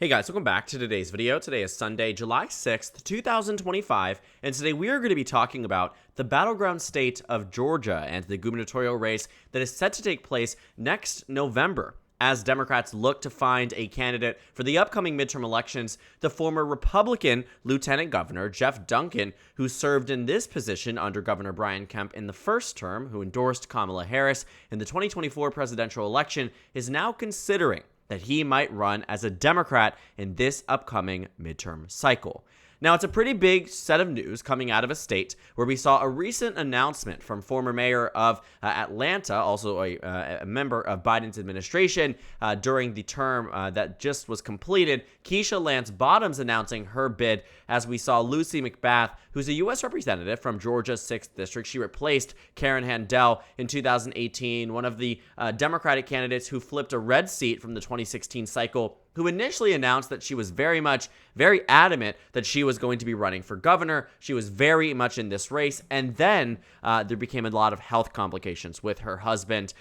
Hey guys, welcome back to today's video. Today is Sunday, July 6th, 2025, and today we are going to be talking about the battleground state of Georgia and the gubernatorial race that is set to take place next November. As Democrats look to find a candidate for the upcoming midterm elections, the former Republican Lieutenant Governor Jeff Duncan, who served in this position under Governor Brian Kemp in the first term, who endorsed Kamala Harris in the 2024 presidential election, is now considering that he might run as a Democrat in this upcoming midterm cycle. Now, it's a pretty big set of news coming out of a state where we saw a recent announcement from former mayor of Atlanta, also a member of Biden's administration during the term that just was completed, Keisha Lance Bottoms announcing her bid, as we saw Lucy McBath, who's a U.S. representative from Georgia's 6th District. She replaced Karen Handel in 2018, one of the Democratic candidates who flipped a red seat from the 2016 cycle, who initially announced that she was very adamant that she was going to be running for governor. She was very much in this race, and then there became a lot of health complications with her husband.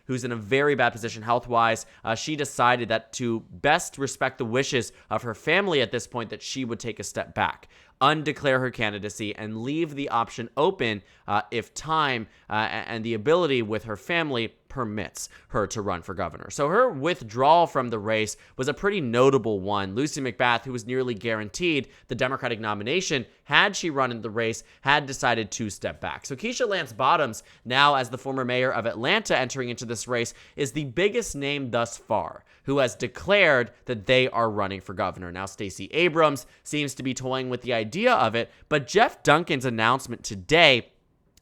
Who's in a very bad position health-wise, she decided that to best respect the wishes of her family at this point, that she would take a step back, undeclare her candidacy, and leave the option open if time and the ability with her family permits her to run for governor. So her withdrawal from the race was a pretty notable one. Lucy McBath, who was nearly guaranteed the Democratic nomination had she run in the race, had decided to step back. So Keisha Lance Bottoms, now as the former mayor of Atlanta entering into this race, is the biggest name thus far who has declared that they are running for governor. Now, Stacey Abrams seems to be toying with the idea of it, but Jeff Duncan's announcement today,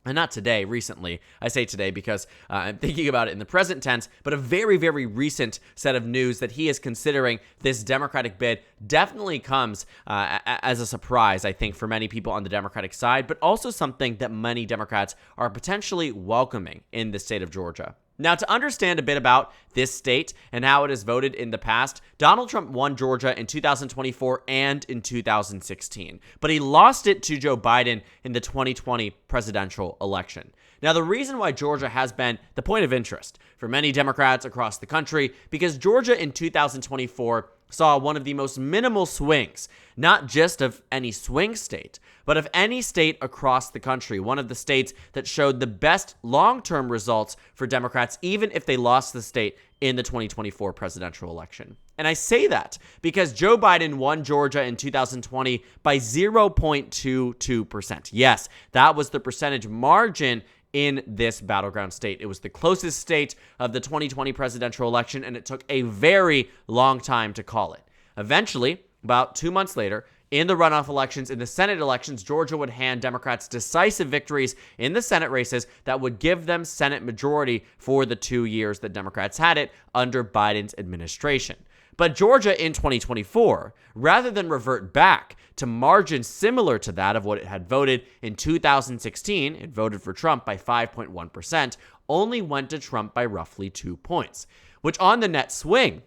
and not today, recently. I say today because I'm thinking about it in the present tense, but a very, very recent set of news that he is considering this Democratic bid definitely comes as a surprise, I think, for many people on the Democratic side, but also something that many Democrats are potentially welcoming in the state of Georgia. Now, to understand a bit about this state and how it has voted in the past, Donald Trump won Georgia in 2024 and in 2016, but he lost it to Joe Biden in the 2020 presidential election. Now, the reason why Georgia has been the point of interest for many Democrats across the country, because Georgia in 2024 saw one of the most minimal swings, not just of any swing state, but of any state across the country. One of the states that showed the best long-term results for Democrats, even if they lost the state in the 2024 presidential election. And I say that because Joe Biden won Georgia in 2020 by 0.22%. Yes, that was the percentage margin in this battleground state. It was the closest state of the 2020 presidential election, and it took a very long time to call it. Eventually, about 2 months later, in the runoff elections, in the Senate elections, Georgia would hand Democrats decisive victories in the Senate races that would give them Senate majority for the 2 years that Democrats had it under Biden's administration. But Georgia in 2024, rather than revert back to margins similar to that of what it had voted in 2016, it voted for Trump by 5.1%, only went to Trump by roughly 2 points, which on the net swing,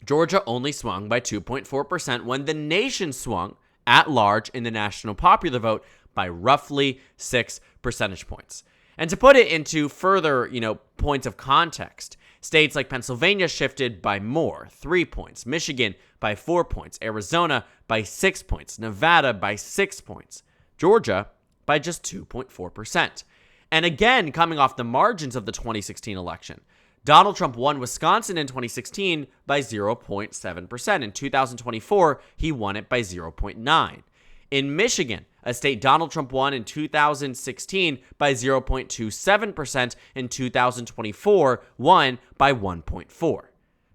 Georgia only swung by 2.4% when the nation swung at large in the national popular vote by roughly 6 percentage points. And to put it into further, points of context, states like Pennsylvania shifted by more, 3 points, Michigan by 4 points, Arizona by 6 points, Nevada by 6 points, Georgia by just 2.4%. And again, coming off the margins of the 2016 election, Donald Trump won Wisconsin in 2016 by 0.7%. In 2024, he won it by 0.9%. In Michigan, a state Donald Trump won in 2016 by 0.27%, in 2024 won by 1.4%.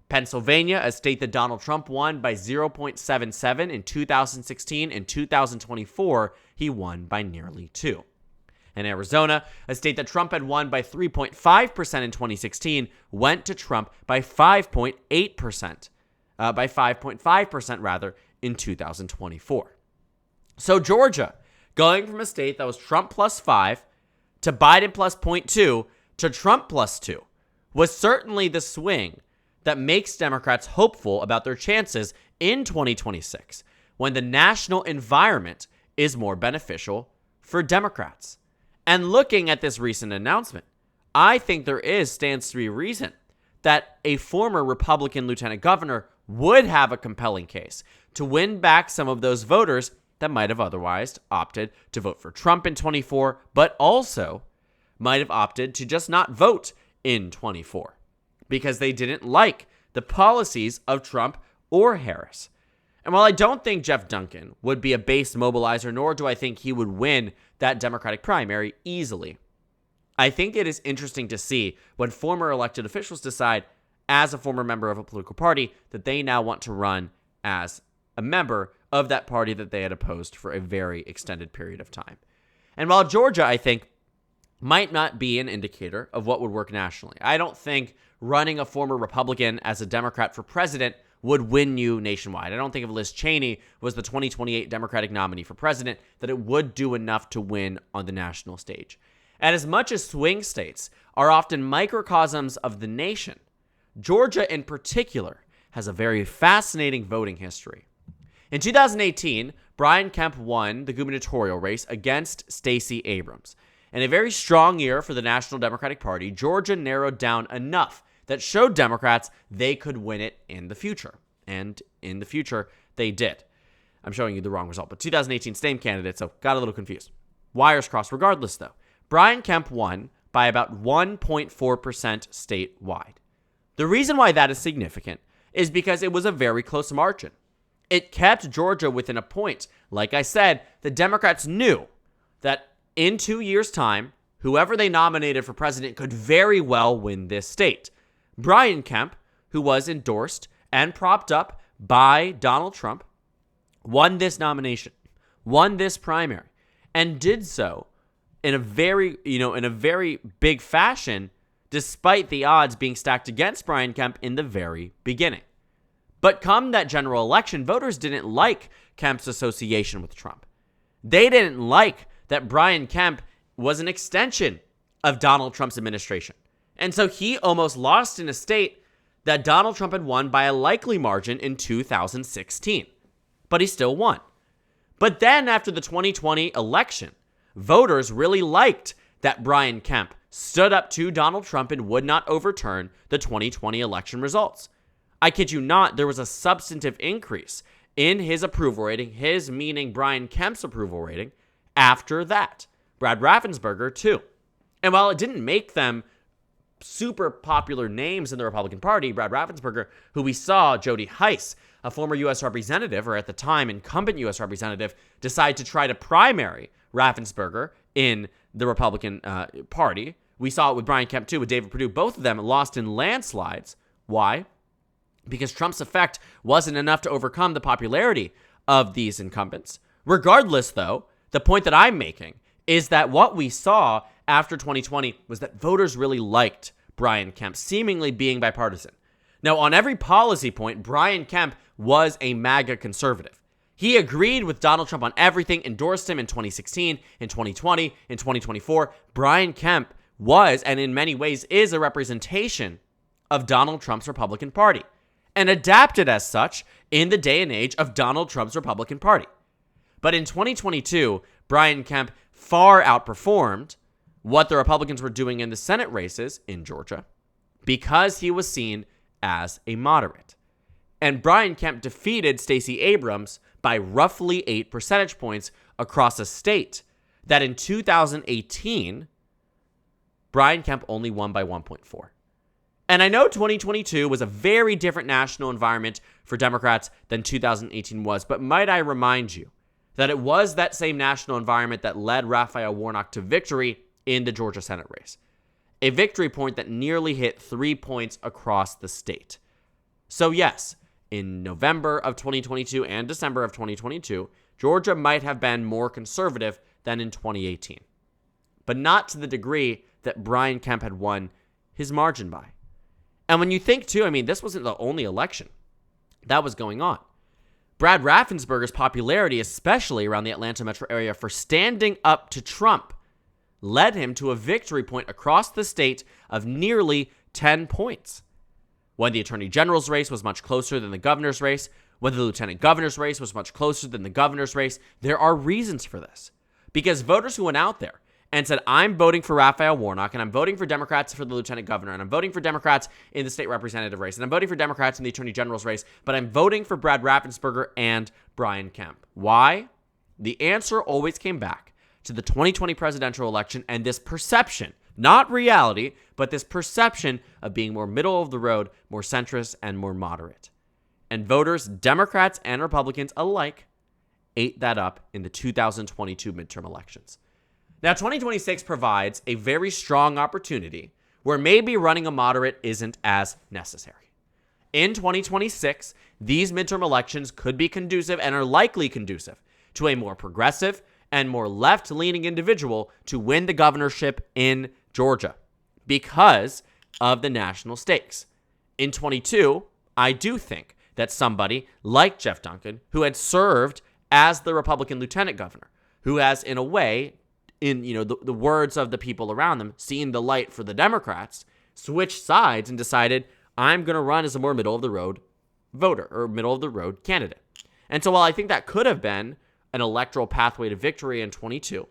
Pennsylvania, a state that Donald Trump won by 0.77% in 2016, in 2024 he won by nearly 2%. And Arizona, a state that Trump had won by 3.5% in 2016, went to Trump by 5.8%, by 5.5% rather, in 2024. So Georgia, going from a state that was Trump plus 5 to Biden plus 0.2 to Trump plus 2, was certainly the swing that makes Democrats hopeful about their chances in 2026, when the national environment is more beneficial for Democrats. And looking at this recent announcement, I think there stands to be reason that a former Republican lieutenant governor would have a compelling case to win back some of those voters that might have otherwise opted to vote for Trump in 24, but also might have opted to just not vote in 24 because they didn't like the policies of Trump or Harris. And while I don't think Jeff Duncan would be a base mobilizer, nor do I think he would win that Democratic primary easily, I think it is interesting to see when former elected officials decide, as a former member of a political party, that they now want to run as a member of that party that they had opposed for a very extended period of time. And while Georgia, I think, might not be an indicator of what would work nationally, I don't think running a former Republican as a Democrat for president would win you nationwide. I don't think if Liz Cheney was the 2028 Democratic nominee for president, that it would do enough to win on the national stage. And as much as swing states are often microcosms of the nation, Georgia in particular has a very fascinating voting history. In 2018, Brian Kemp won the gubernatorial race against Stacey Abrams. In a very strong year for the National Democratic Party, Georgia narrowed down enough that showed Democrats they could win it in the future. And in the future, they did. I'm showing you the wrong result, but 2018, same candidate, so got a little confused. Wires crossed regardless, though. Brian Kemp won by about 1.4% statewide. The reason why that is significant is because it was a very close margin. It kept Georgia within a point. Like I said, the Democrats knew that in 2 years' time, whoever they nominated for president could very well win this state. Brian Kemp, who was endorsed and propped up by Donald Trump, won this nomination, won this primary, and did so in a very big fashion, despite the odds being stacked against Brian Kemp in the very beginning. But come that general election, voters didn't like Kemp's association with Trump. They didn't like that Brian Kemp was an extension of Donald Trump's administration. And so he almost lost in a state that Donald Trump had won by a likely margin in 2016. But he still won. But then after the 2020 election, voters really liked that Brian Kemp stood up to Donald Trump and would not overturn the 2020 election results. I kid you not, there was a substantive increase in his approval rating, his meaning Brian Kemp's approval rating, after that. Brad Raffensperger, too. And while it didn't make them super popular names in the Republican Party, Brad Raffensperger, who we saw, Jody Heiss, a former U.S. representative, or at the time incumbent U.S. representative, decide to try to primary Raffensperger in the Republican Party. We saw it with Brian Kemp, too, with David Perdue. Both of them lost in landslides. Why? Because Trump's effect wasn't enough to overcome the popularity of these incumbents. Regardless, though, the point that I'm making is that what we saw after 2020 was that voters really liked Brian Kemp, seemingly being bipartisan. Now, on every policy point, Brian Kemp was a MAGA conservative. He agreed with Donald Trump on everything, endorsed him in 2016, in 2020, in 2024. Brian Kemp was, and in many ways is, a representation of Donald Trump's Republican Party, and adapted as such in the day and age of Donald Trump's Republican Party. But in 2022, Brian Kemp far outperformed what the Republicans were doing in the Senate races in Georgia because he was seen as a moderate. And Brian Kemp defeated Stacey Abrams by roughly 8 percentage points across a state that in 2018, Brian Kemp only won by 1.4. And I know 2022 was a very different national environment for Democrats than 2018 was, but might I remind you that it was that same national environment that led Raphael Warnock to victory in the Georgia Senate race. A victory point that nearly hit 3 points across the state. So yes, in November of 2022 and December of 2022, Georgia might have been more conservative than in 2018. But not to the degree that Brian Kemp had won his margin by. And when you think, too, I mean, this wasn't the only election that was going on. Brad Raffensperger's popularity, especially around the Atlanta metro area for standing up to Trump, led him to a victory point across the state of nearly 10 points. When the attorney general's race was much closer than the governor's race, when the lieutenant governor's race was much closer than the governor's race, there are reasons for this. Because voters who went out there and said, I'm voting for Raphael Warnock, and I'm voting for Democrats for the lieutenant governor, and I'm voting for Democrats in the state representative race, and I'm voting for Democrats in the attorney general's race, but I'm voting for Brad Raffensperger and Brian Kemp. Why? The answer always came back to the 2020 presidential election and this perception, not reality, but this perception of being more middle of the road, more centrist, and more moderate. And voters, Democrats and Republicans alike, ate that up in the 2022 midterm elections. Now, 2026 provides a very strong opportunity where maybe running a moderate isn't as necessary. In 2026, these midterm elections could be conducive and are likely conducive to a more progressive and more left-leaning individual to win the governorship in Georgia because of the national stakes. In 22, I do think that somebody like Jeff Duncan, who had served as the Republican lieutenant governor, who has, in a way, in the words of the people around them, seen the light for the Democrats, switched sides and decided, I'm going to run as a more middle-of-the-road voter or middle-of-the-road candidate. And so while I think that could have been an electoral pathway to victory in 22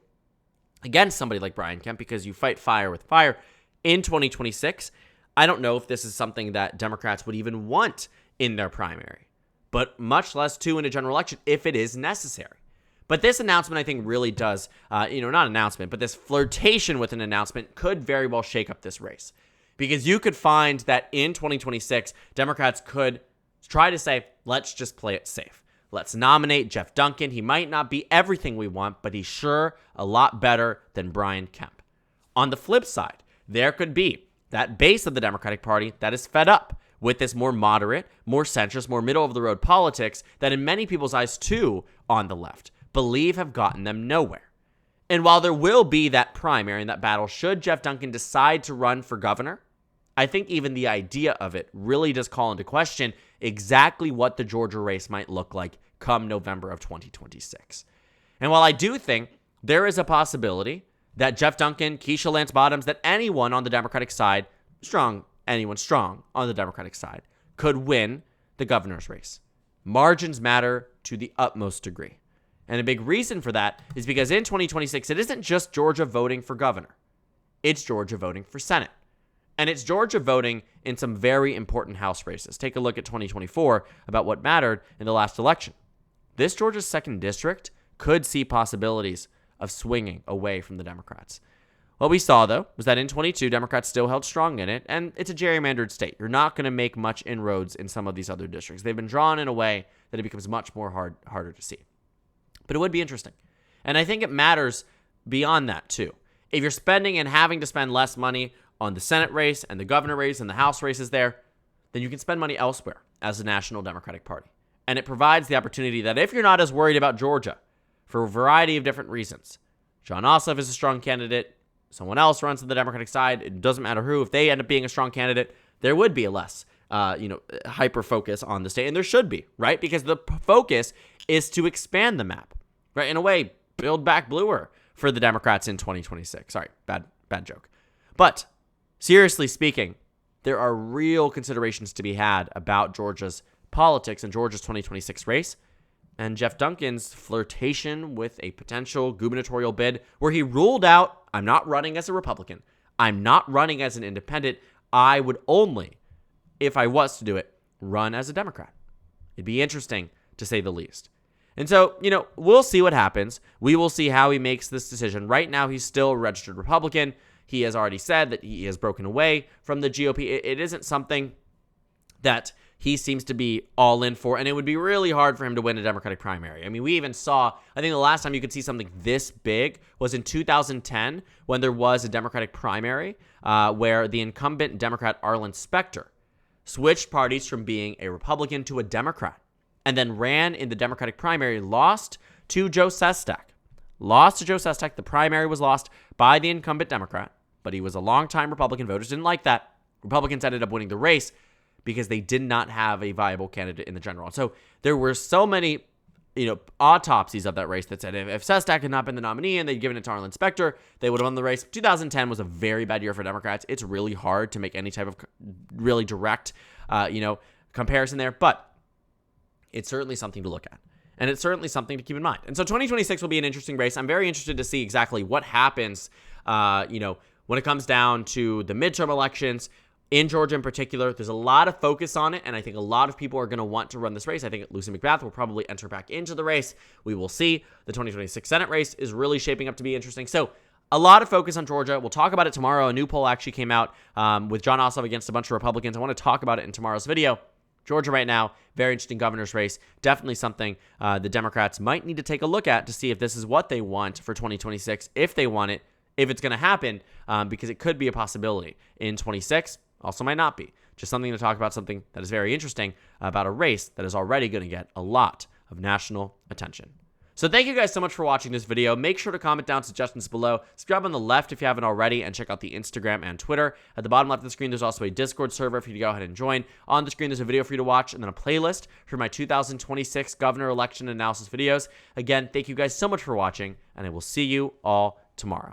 against somebody like Brian Kemp, because you fight fire with fire, in 2026, I don't know if this is something that Democrats would even want in their primary, but much less to in a general election if it is necessary. But this announcement, I think, really does, not announcement, but this flirtation with an announcement could very well shake up this race. Because you could find that in 2026, Democrats could try to say, let's just play it safe. Let's nominate Jeff Duncan. He might not be everything we want, but he's sure a lot better than Brian Kemp. On the flip side, there could be that base of the Democratic Party that is fed up with this more moderate, more centrist, more middle-of-the-road politics that in many people's eyes, too, on the left, believe have gotten them nowhere. And while there will be that primary and that battle, should Jeff Duncan decide to run for governor, I think even the idea of it really does call into question exactly what the Georgia race might look like come November of 2026. And while I do think there is a possibility that Jeff Duncan, Keisha Lance Bottoms, that anyone on the Democratic side, anyone strong on the Democratic side, could win the governor's race, margins matter to the utmost degree. And a big reason for that is because in 2026, it isn't just Georgia voting for governor. It's Georgia voting for Senate. And it's Georgia voting in some very important House races. Take a look at 2024 about what mattered in the last election. This Georgia's 2nd district could see possibilities of swinging away from the Democrats. What we saw, though, was that in 22, Democrats still held strong in it, and it's a gerrymandered state. You're not going to make much inroads in some of these other districts. They've been drawn in a way that it becomes much more harder to see. But it would be interesting. And I think it matters beyond that, too. If you're spending and having to spend less money on the Senate race and the governor race and the House races there, then you can spend money elsewhere as a national Democratic Party. And it provides the opportunity that if you're not as worried about Georgia, for a variety of different reasons, John Ossoff is a strong candidate, someone else runs to the Democratic side, it doesn't matter who, if they end up being a strong candidate, there would be a less hyper focus on the state. And there should be, right? Because the focus is to expand the map, right? In a way, build back bluer for the Democrats in 2026. Sorry, bad joke. But seriously speaking, there are real considerations to be had about Georgia's politics and Georgia's 2026 race. And Jeff Duncan's flirtation with a potential gubernatorial bid where he ruled out, I'm not running as a Republican. I'm not running as an independent. I would only, if I was to do it, run as a Democrat. It'd be interesting, to say the least. And so, we'll see what happens. We will see how he makes this decision. Right now, he's still a registered Republican. He has already said that he has broken away from the GOP. It isn't something that he seems to be all in for, and it would be really hard for him to win a Democratic primary. I mean, we even saw, I think the last time you could see something this big was in 2010 when there was a Democratic primary where the incumbent Democrat Arlen Specter switched parties from being a Republican to a Democrat and then ran in the Democratic primary, lost to Joe Sestak. The primary was lost by the incumbent Democrat, but he was a longtime Republican. Voters didn't like that. Republicans ended up winning the race because they did not have a viable candidate in the general. So there were so many, autopsies of that race that said if Sestak had not been the nominee and they'd given it to Arlen Specter, they would have won the race. 2010 was a very bad year for Democrats. It's really hard to make any type of really direct, comparison there, but it's certainly something to look at. And it's certainly something to keep in mind. And so 2026 will be an interesting race. I'm very interested to see exactly what happens, when it comes down to the midterm elections in Georgia in particular. There's a lot of focus on it, and I think a lot of people are going to want to run this race. I think Lucy McBath will probably enter back into the race. We will see. The 2026 Senate race is really shaping up to be interesting. So a lot of focus on Georgia. We'll talk about it tomorrow. A new poll actually came out with John Ossoff against a bunch of Republicans. I want to talk about it in tomorrow's video. Georgia right now, very interesting governor's race. Definitely something the Democrats might need to take a look at to see if this is what they want for 2026, if they want it, if it's going to happen, because it could be a possibility in 26. Also might not be. Just something to talk about, something that is very interesting about a race that is already going to get a lot of national attention. So thank you guys so much for watching this video. Make sure to comment down suggestions below. Subscribe on the left if you haven't already, and check out the Instagram and Twitter. At the bottom left of the screen, there's also a Discord server for you to go ahead and join. On the screen, there's a video for you to watch, and then a playlist for my 2026 governor election analysis videos. Again, thank you guys so much for watching, and I will see you all tomorrow.